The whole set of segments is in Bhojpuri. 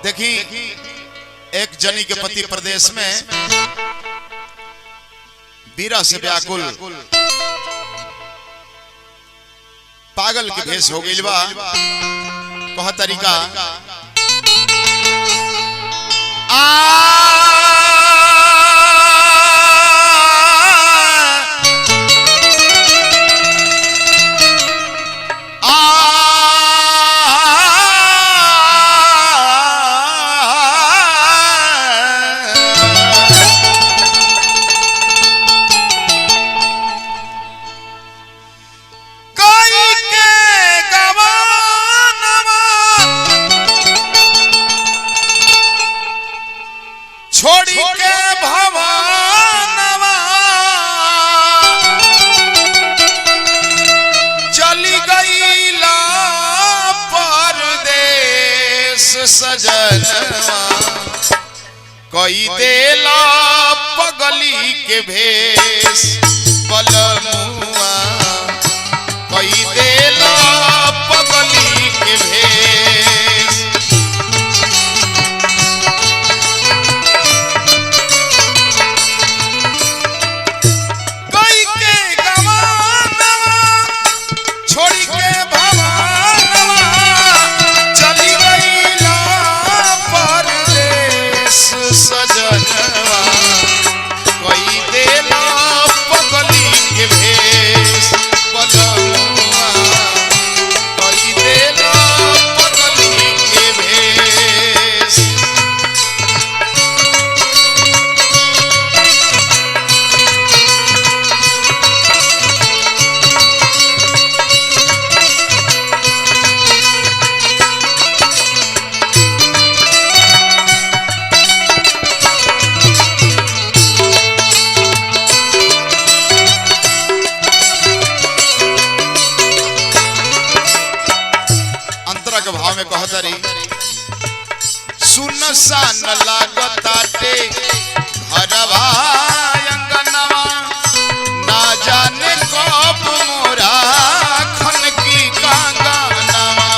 देखी एक जनी के पति प्रदेश में बीरा से व्याकुल पागल के भेष हो गई बा। कह तरीका छोड़ी के भवनवा चली गईला परदेश सजनवा कोई देला पगली के भेष बलमुआ कोई देला पगली के भेष। भाव में कहतरी सुनसान लागताटे घरवा अंगनवा ना जाने कब मोरा खन की कांगनवा।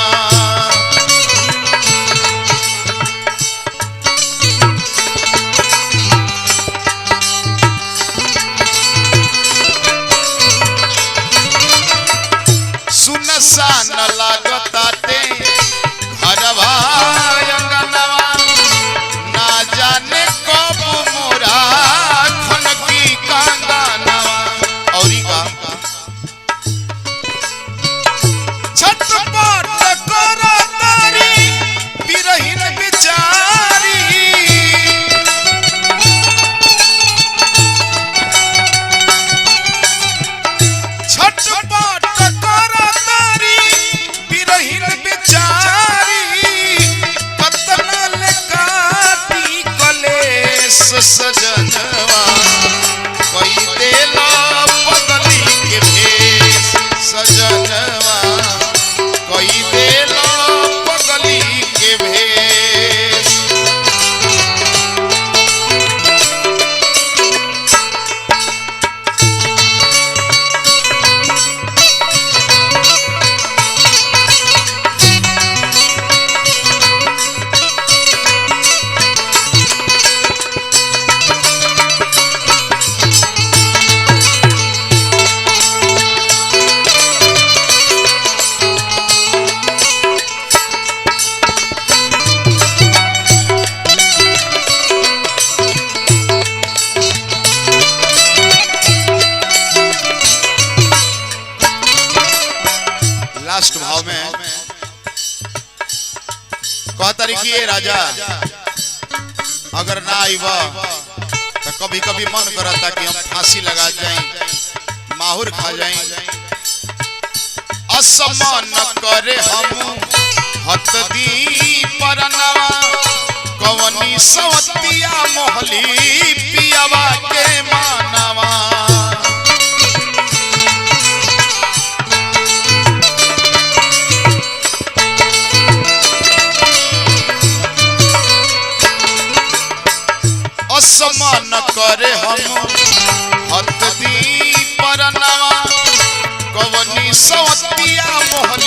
सुनसान लागताटे घरवा अंगनवा ना जाने कब मोरा खन की कांगनवा। औरी का छटपट करतारी बिरहिन बिचारी छटपट करतारी बिरहिन बिचारी सजनवा कोई देला पगली के भेष सजनवा कोई देला पगली के भेष। लास्ट भाव में कहतरी कि राजा अगर ना आईबा तो कभी कभी मन करता कि हम फांसी लगा जाएं माहुर खा जाएं। असमान करे हम हत दी परनवा कवनी सवतिया मोहली पियावा के मानवा। असमान करे हम हत दी परनवा कवनी सवतिया मोहली